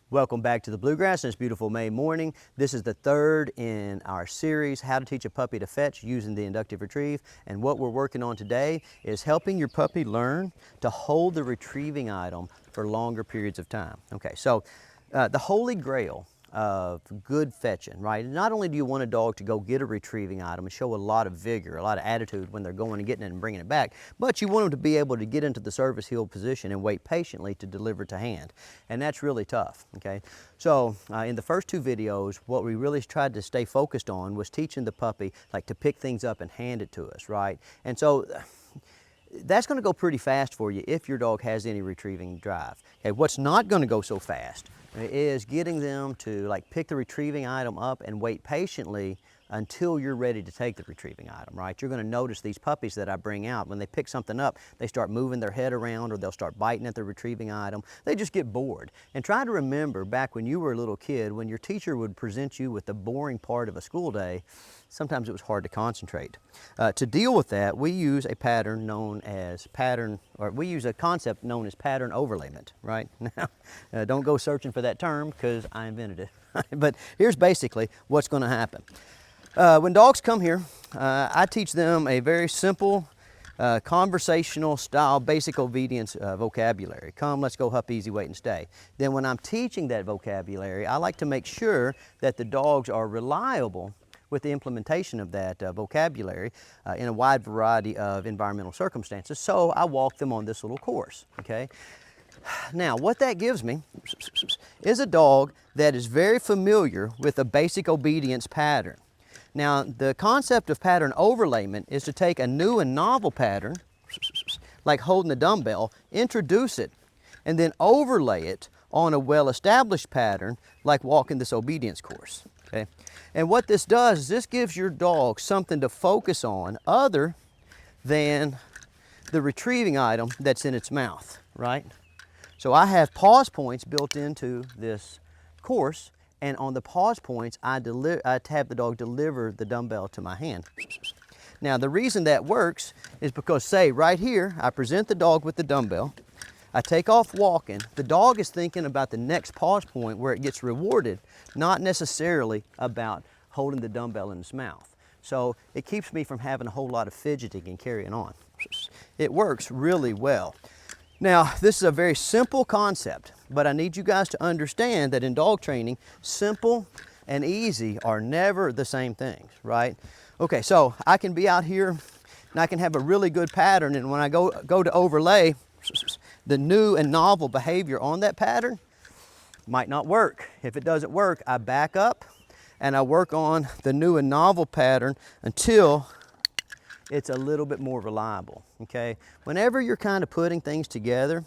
Welcome back to the Bluegrass on this beautiful May morning. This is the third in our series, How to Teach a Puppy to Fetch using the Inductive Retrieve. And what we're working on today is helping your puppy learn to hold the retrieving item for longer periods of time. Okay, so the holy grail of good fetching, right? Not only do you want a dog to go get a retrieving item and show a lot of vigor, a lot of attitude when they're going and getting it and bringing it back, but you want them to be able to get into the service heel position and wait patiently to deliver to hand. And that's really tough, okay? So in the first two videos, what we really tried to stay focused on was teaching the puppy like to pick things up and hand it to us, right? And so that's going to go pretty fast for you if your dog has any retrieving drive. Okay, what's not going to go so fast is getting them to like pick the retrieving item up and wait patiently until you're ready to take the retrieving item, right? You're going to notice these puppies that I bring out, when they pick something up, they start moving their head around or they'll start biting at the retrieving item. They just get bored. And try to remember back when you were a little kid, when your teacher would present you with the boring part of a school day, sometimes it was hard to concentrate. To deal with that, we use a pattern known as we use a concept known as pattern overlayment, right? Now, don't go searching for that term because I invented it. But here's basically what's going to happen. When dogs come here, I teach them a very simple conversational style basic obedience vocabulary. Come, let's go, hup, easy, wait, and stay. Then when I'm teaching that vocabulary, I like to make sure that the dogs are reliable with the implementation of that vocabulary in a wide variety of environmental circumstances. So I walk them on this little course, okay? Now, what that gives me is a dog that is very familiar with a basic obedience pattern. Now, the concept of pattern overlayment is to take a new and novel pattern, like holding a dumbbell, introduce it, and then overlay it on a well-established pattern, like walking this obedience course, okay? And what this does is this gives your dog something to focus on other than the retrieving item that's in its mouth, right? So I have pause points built into this course, and on the pause points, I have the dog deliver the dumbbell to my hand. Now, the reason that works is because, say, right here, I present the dog with the dumbbell, I take off walking, the dog is thinking about the next pause point where it gets rewarded, not necessarily about holding the dumbbell in its mouth. So it keeps me from having a whole lot of fidgeting and carrying on. It works really well. Now, this is a very simple concept, but I need you guys to understand that in dog training, simple and easy are never the same things, right? Okay, so I can be out here and I can have a really good pattern, and when I go to overlay the new and novel behavior on that pattern, might not work. If it doesn't work, I back up and I work on the new and novel pattern until it's a little bit more reliable, okay? Whenever you're kind of putting things together,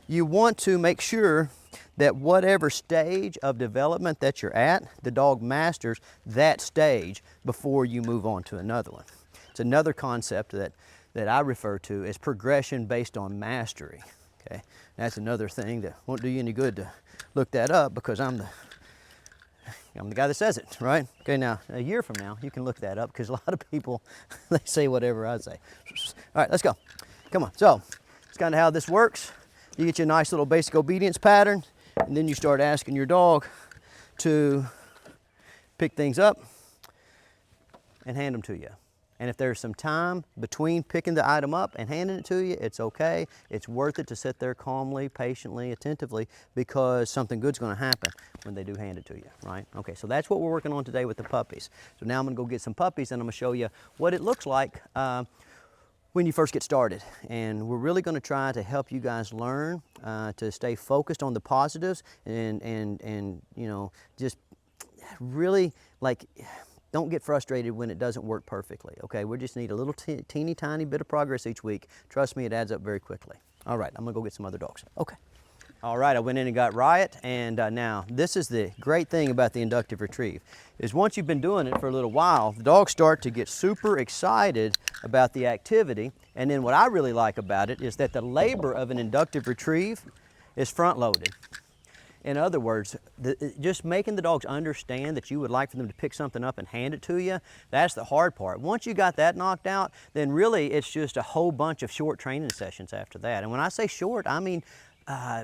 you want to make sure that whatever stage of development that you're at, the dog masters that stage before you move on to another one. It's another concept that I refer to as progression based on mastery, okay? That's another thing that won't do you any good to look that up because I'm the guy that says it, right? Okay, now, a year from now, you can look that up because a lot of people, they say whatever I say. All right, let's go. Come on. So, it's kind of how this works. You get you a nice little basic obedience pattern, and then you start asking your dog to pick things up and hand them to you. And if there's some time between picking the item up and handing it to you, it's okay. It's worth it to sit there calmly, patiently, attentively, because something good's gonna happen when they do hand it to you, right? Okay, so that's what we're working on today with the puppies. So now I'm gonna go get some puppies and I'm gonna show you what it looks like when you first get started. And we're really gonna try to help you guys learn to stay focused on the positives and you know, just really like, don't get frustrated when it doesn't work perfectly, okay? We just need a little teeny tiny bit of progress each week. Trust me, it adds up very quickly. All right, I'm gonna go get some other dogs. Okay. All right, I went in and got Riot, and now this is the great thing about the inductive retrieve, is once you've been doing it for a little while, the dogs start to get super excited about the activity, and then what I really like about it is that the labor of an inductive retrieve is front-loaded. In other words, just making the dogs understand that you would like for them to pick something up and hand it to you, that's the hard part. Once you got that knocked out, then really it's just a whole bunch of short training sessions after that. And when I say short, I mean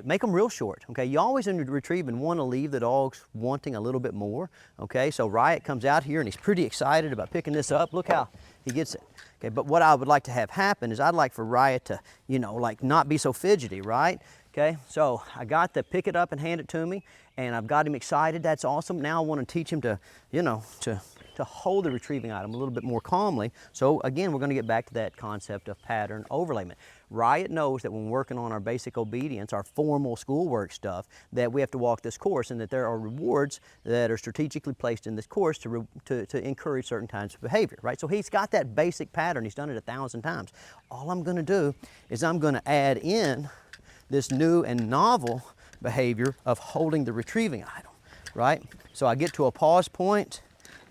make them real short, okay? You always in retrieving want to leave the dogs wanting a little bit more, okay? So Riot comes out here and he's pretty excited about picking this up. Look how he gets it, okay? But what I would like to have happen is I'd like for Riot to, you know, like not be so fidgety, right? Okay, so I got to pick it up and hand it to me, and I've got him excited. That's awesome. Now I want to teach him to, you know, to hold the retrieving item a little bit more calmly. So again, we're going to get back to that concept of pattern overlayment. Riot knows that when we're working on our basic obedience, our formal schoolwork stuff, that we have to walk this course, and that there are rewards that are strategically placed in this course to encourage certain kinds of behavior, right? So he's got that basic pattern. He's done it 1,000 times. All I'm going to do is I'm going to add in this new and novel behavior of holding the retrieving item, right? So I get to a pause point,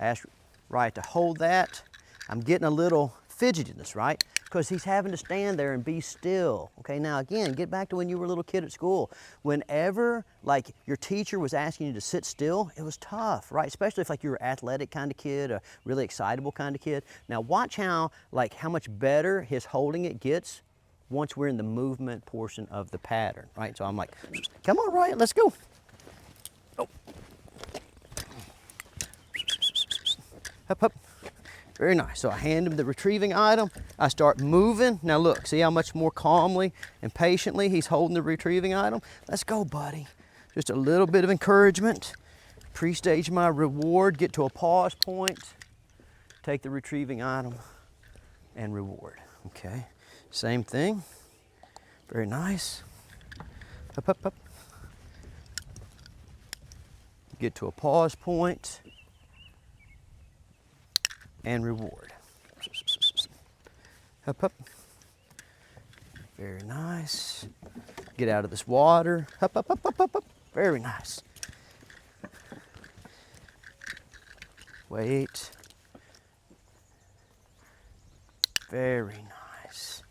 ask Riot to hold that. I'm getting a little fidgetiness, right? Because he's having to stand there and be still. Okay, now again, get back to when you were a little kid at school. Whenever like your teacher was asking you to sit still, it was tough, right? Especially if like you were an athletic kind of kid, a really excitable kind of kid. Now watch how much better his holding it gets once we're in the movement portion of the pattern, right? So I'm like, come on, Riot, let's go. Oh. Up, up. Very nice. So I hand him the retrieving item. I start moving. Now look, see how much more calmly and patiently he's holding the retrieving item? Let's go, buddy. Just a little bit of encouragement. Pre-stage my reward, get to a pause point, take the retrieving item and reward, okay? Same thing, very nice. Up, up, up. Get to a pause point and reward. Up, up. Very nice. Get out of this water. Up, up, up, up, up, up. Very nice. Wait. Very nice.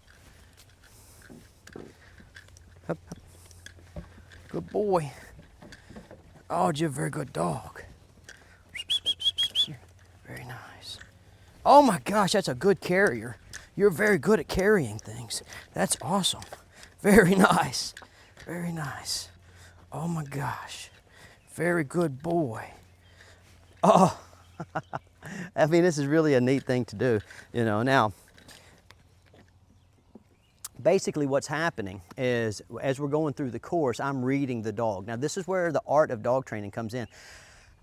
Up, up. Good boy. Oh, you're a very good dog. Very nice. Oh my gosh, that's a good carrier. You're very good at carrying things. That's awesome. Very nice. Very nice. Oh my gosh. Very good boy. Oh, I mean, this is really a neat thing to do, you know. Now, basically what's happening is as we're going through the course, I'm reading the dog. Now, this is where the art of dog training comes in.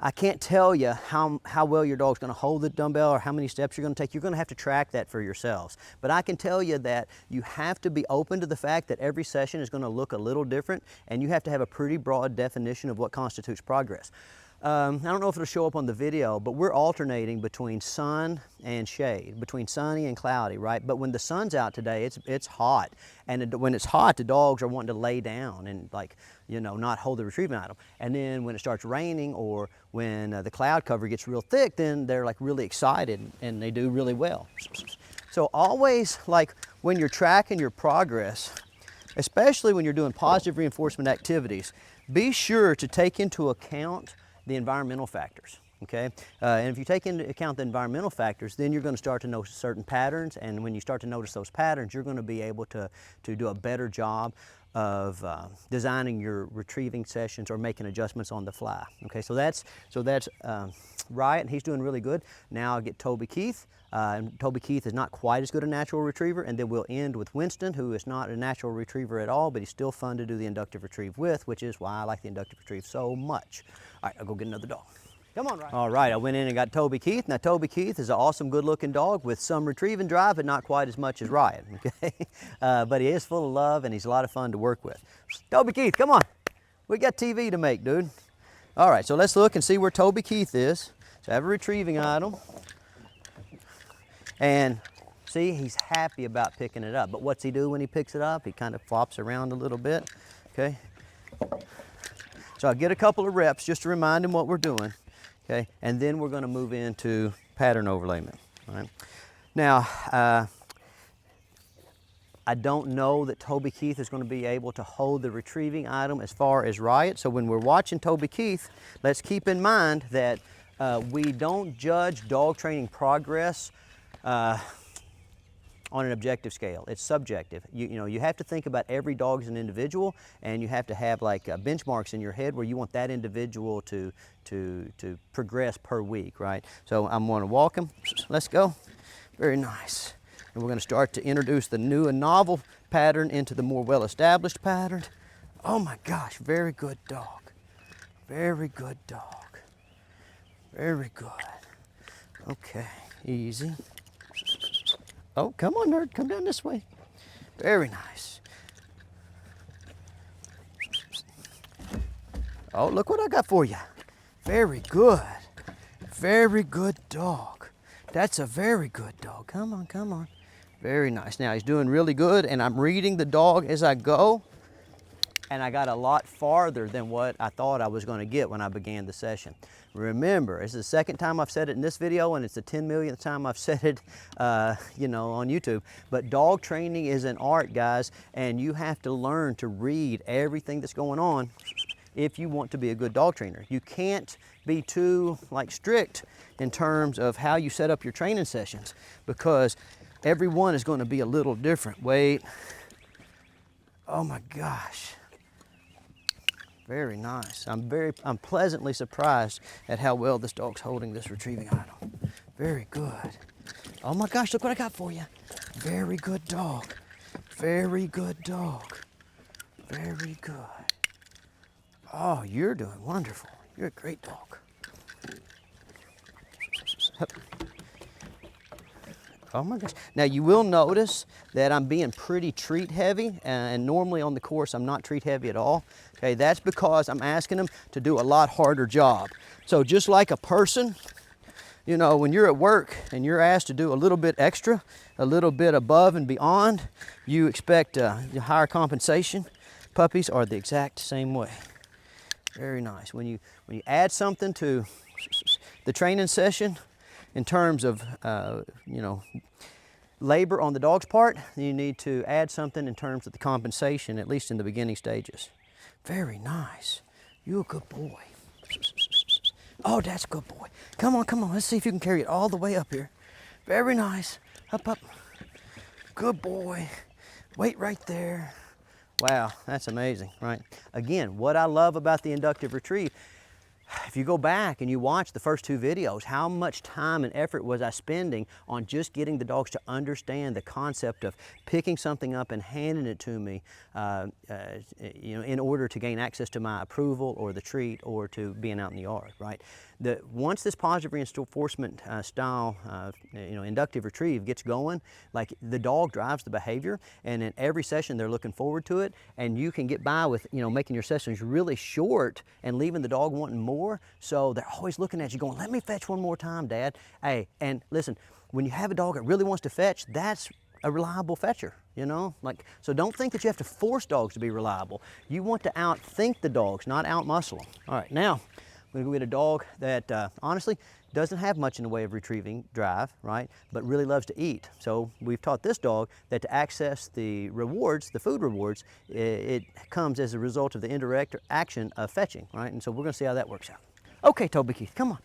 I can't tell you how well your dog's going to hold the dumbbell or how many steps you're going to take. You're going to have to track that for yourselves. But I can tell you that you have to be open to the fact that every session is going to look a little different, and you have to have a pretty broad definition of what constitutes progress. I don't know if it'll show up on the video, but we're alternating between sun and shade, between sunny and cloudy, right? But when the sun's out today, it's hot. And when it's hot, the dogs are wanting to lay down and, like, you know, not hold the retrieving item. And then when it starts raining or when the cloud cover gets real thick, then they're like really excited and they do really well. So always, like, when you're tracking your progress, especially when you're doing positive reinforcement activities, be sure to take into account the environmental factors, okay? And if you take into account the environmental factors, then you're going to start to notice certain patterns, and when you start to notice those patterns, you're going to be able to do a better job of designing your retrieving sessions or making adjustments on the fly, okay? So that's Riot, and he's doing really good. Now I'll get Toby Keith, and Toby Keith is not quite as good a natural retriever, and then we'll end with Winston, who is not a natural retriever at all, but he's still fun to do the inductive retrieve with, which is why I like the inductive retrieve so much. All right, I'll go get another dog. Come on, Riot. All right, I went in and got Toby Keith. Now, Toby Keith is an awesome, good-looking dog with some retrieving drive, but not quite as much as Riot, okay? But he is full of love, and he's a lot of fun to work with. Toby Keith, come on. We got TV to make, dude. All right, so let's look and see where Toby Keith is. So I have a retrieving item. And see, he's happy about picking it up. But what's he do when he picks it up? He kind of flops around a little bit, okay? So I'll get a couple of reps just to remind him what we're doing, okay? And then we're gonna move into pattern overlayment, all right? Now, I don't know that Toby Keith is gonna be able to hold the retrieving item as far as Riot. So when we're watching Toby Keith, let's keep in mind that we don't judge dog training progress on an objective scale. It's subjective. You know, you have to think about every dog as an individual, and you have to have like benchmarks in your head where you want that individual to progress per week, right? So I'm going to walk him. Let's go. Very nice. And we're going to start to introduce the new and novel pattern into the more well-established pattern. Oh my gosh, very good dog. Very good dog. Very good. Okay, easy. Oh, come on, nerd, come down this way. Very nice. Oh, look what I got for you. Very good. Very good dog. That's a very good dog. Come on, come on. Very nice. Now he's doing really good, and I'm reading the dog as I go, and I got a lot farther than what I thought I was going to get when I began the session. Remember, it's the second time I've said it in this video, and it's the 10 millionth time I've said it, you know, on YouTube. But dog training is an art, guys, and you have to learn to read everything that's going on if you want to be a good dog trainer. You can't be too strict in terms of how you set up your training sessions, because everyone is going to be a little different. Wait. Oh my gosh. Very nice. I'm pleasantly surprised at how well this dog's holding this retrieving idol. Very good. Oh my gosh, look what I got for you. Very good dog. Very good dog. Very good. Oh, you're doing wonderful. You're a great dog. Oh my gosh. Now you will notice that I'm being pretty treat heavy, and normally on the course I'm not treat heavy at all. Okay, that's because I'm asking them to do a lot harder job. So just like a person, you know, when you're at work and you're asked to do a little bit extra, a little bit above and beyond, you expect higher compensation. Puppies are the exact same way. Very nice. When you add something to the training session, in terms of, you know, labor on the dog's part, you need to add something in terms of the compensation, at least in the beginning stages. Very nice. You're a good boy. Oh, that's a good boy. Come on, come on. Let's see if you can carry it all the way up here. Very nice. Up, up. Good boy. Wait right there. Wow, that's amazing, right? Again, what I love about the inductive retrieve, if you go back and you watch the first two videos, how much time and effort was I spending on just getting the dogs to understand the concept of picking something up and handing it to me, you know, in order to gain access to my approval or the treat or to being out in the yard, right? Once this positive reinforcement style, you know, inductive retrieve gets going, like the dog drives the behavior, and in every session they're looking forward to it, and you can get by with, you know, making your sessions really short and leaving the dog wanting more. So they're always looking at you going, let me fetch one more time, Dad. Hey, and listen, when you have a dog that really wants to fetch, that's a reliable fetcher, you know? So don't think that you have to force dogs to be reliable. You want to outthink the dogs, not outmuscle them. All right, now, we're gonna go get a dog that honestly doesn't have much in the way of retrieving drive, right? But really loves to eat. So we've taught this dog that to access the rewards, the food rewards, it comes as a result of the indirect action of fetching, right? And so we're gonna see how that works out. Okay, Toby Keith, come on.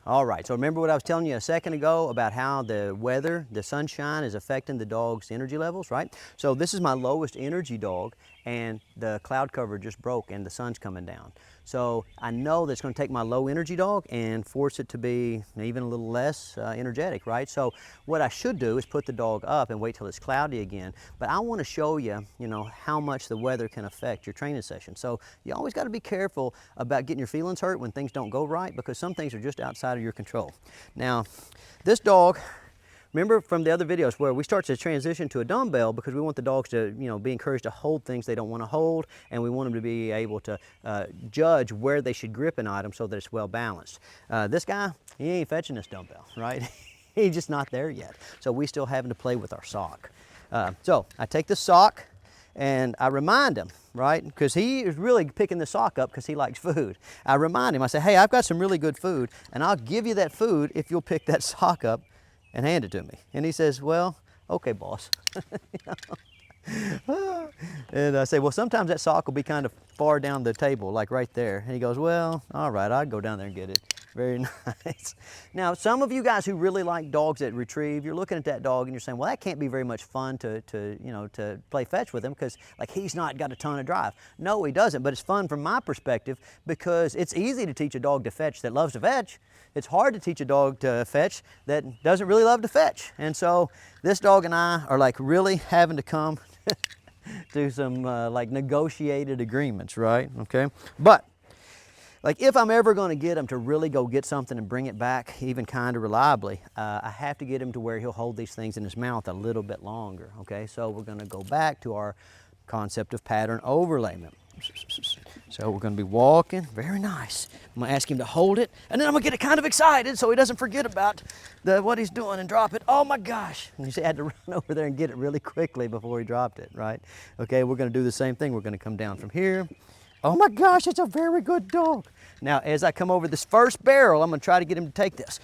All right, so remember what I was telling you a second ago about how the weather, the sunshine is affecting the dog's energy levels, right? So this is my lowest energy dog, and the cloud cover just broke and the sun's coming down. So I know that's going to take my low energy dog and force it to be even a little less energetic, right? So what I should do is put the dog up and wait till it's cloudy again. But I want to show you, you know, how much the weather can affect your training session. So you always got to be careful about getting your feelings hurt when things don't go right, because some things are just outside of your control. Now, this dog, remember from the other videos where we start to transition to a dumbbell because we want the dogs to, you know, be encouraged to hold things they don't want to hold, and we want them to be able to judge where they should grip an item so that it's well balanced. This guy, he ain't fetching this dumbbell, right? He's just not there yet. So we still having to play with our sock. So I take the sock and I remind him, right? Because he is really picking the sock up because he likes food. I remind him, I say, hey, I've got some really good food, and I'll give you that food if you'll pick that sock up and hand it to me. And he says, well, okay, boss. And I say, well, sometimes that sock will be kind of far down the table, like right there. And he goes, well, all right, I'll go down there and get it. Very nice. Now, some of you guys who really like dogs that retrieve, you're looking at that dog and you're saying, well, that can't be very much fun to play fetch with him because like he's not got a ton of drive. No, he doesn't, but it's fun from my perspective because it's easy to teach a dog to fetch that loves to fetch. It's hard to teach a dog to fetch that doesn't really love to fetch. And so this dog and I are like really having to come to some like negotiated agreements, right? Okay, but like if I'm ever going to get him to really go get something and bring it back even kind of reliably, I have to get him to where he'll hold these things in his mouth a little bit longer, okay? So we're going to go back to our concept of pattern overlayment. So we're going to be walking, very nice. I'm going to ask him to hold it, and then I'm going to get it kind of excited so he doesn't forget about what he's doing and drop it. Oh my gosh. And you see, I had to run over there and get it really quickly before he dropped it, right? Okay, we're going to do the same thing. We're going to come down from here. Oh my gosh, it's a very good dog. Now, as I come over this first barrel, I'm gonna try to get him to take this.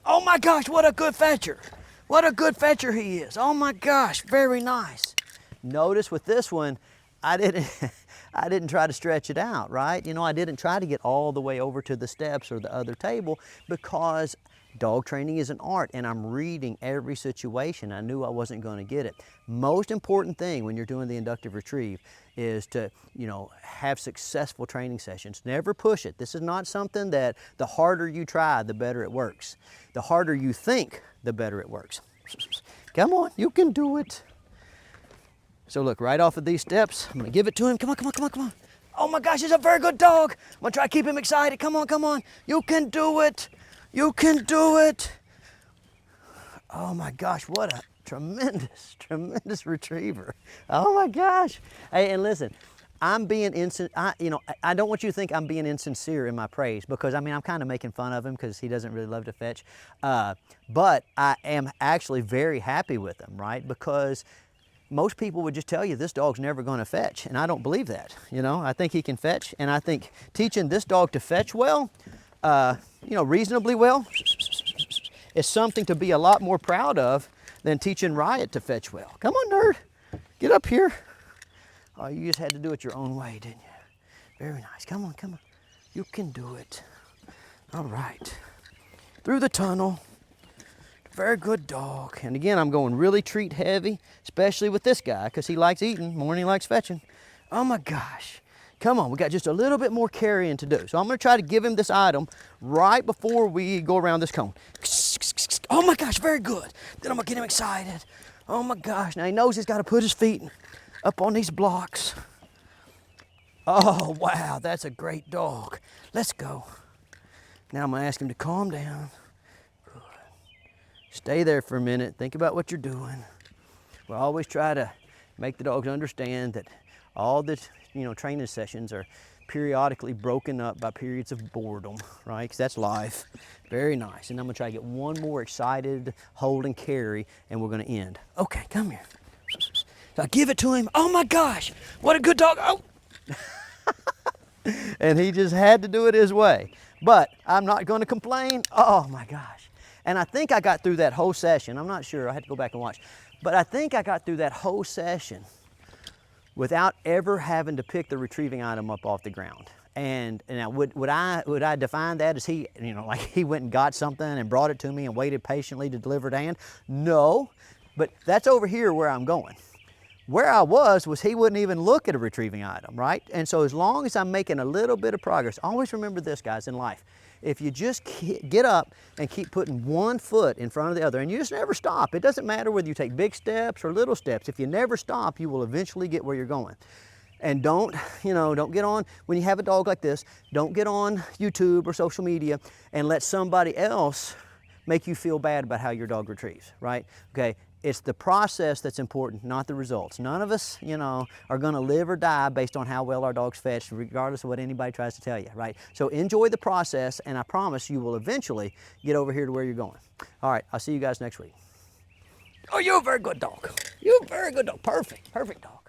Oh my gosh, what a good fetcher. What a good fetcher he is. Oh my gosh, very nice. Notice with this one, I didn't try to stretch it out, right? You know, I didn't try to get all the way over to the steps or the other table because dog training is an art and I'm reading every situation. I knew I wasn't going to get it. Most important thing when you're doing the inductive retrieve is to, have successful training sessions. Never push it. This is not something that the harder you try, the better it works. The harder you think, the better it works. Come on, you can do it. So look, right off of these steps, I'm gonna give it to him. Come on, come on, come on, come on. Oh my gosh, he's a very good dog. I'm gonna try to keep him excited. Come on, come on. You can do it. You can do it. Oh my gosh, what a tremendous, tremendous retriever. Oh my gosh. Hey, and listen, I'm being I don't want you to think I'm being insincere in my praise because I'm kind of making fun of him because he doesn't really love to fetch. But I am actually very happy with him, right? Because most people would just tell you this dog's never going to fetch, and I don't believe that. I think he can fetch, and I think teaching this dog to fetch well, reasonably well, is something to be a lot more proud of than teaching Riot to fetch well. Come on, nerd, get up here. Oh, you just had to do it your own way, didn't you? Very nice. Come on, come on. You can do it. All right. Through the tunnel. Very good dog. And again, I'm going really treat heavy, especially with this guy, because he likes eating more than he likes fetching. Oh my gosh. Come on, we got just a little bit more carrying to do. So I'm gonna try to give him this item right before we go around this cone. Oh my gosh, very good. Then I'm gonna get him excited. Oh my gosh, now he knows he's gotta put his feet up on these blocks. Oh wow, that's a great dog. Let's go. Now I'm gonna ask him to calm down. Good. Stay there for a minute, think about what you're doing. We always try to make the dogs understand that all the training sessions are periodically broken up by periods of boredom, right? Because that's life. Very nice. And I'm gonna try to get one more excited hold and carry, and we're gonna end. Okay, come here. So I give it to him. Oh my gosh, what a good dog. Oh. And he just had to do it his way. But I'm not gonna complain. Oh my gosh. And I think I got through that whole session. I'm not sure, I had to go back and watch. But I think I got through that whole session without ever having to pick the retrieving item up off the ground. And now would I define that as he, like he went and got something and brought it to me and waited patiently to deliver it and? No, but that's over here where I'm going. Where I was he wouldn't even look at a retrieving item, right? And so as long as I'm making a little bit of progress, always remember this, guys, in life. If you just get up and keep putting one foot in front of the other, and you just never stop, it doesn't matter whether you take big steps or little steps. If you never stop, you will eventually get where you're going. And don't get on, when you have a dog like this, don't get on YouTube or social media and let somebody else make you feel bad about how your dog retrieves, right? Okay, it's the process that's important, not the results. None of us, are gonna live or die based on how well our dogs fetch, regardless of what anybody tries to tell you, right? So enjoy the process, and I promise you will eventually get over here to where you're going. All right, I'll see you guys next week. Oh, you're a very good dog. You're a very good dog. Perfect, perfect dog.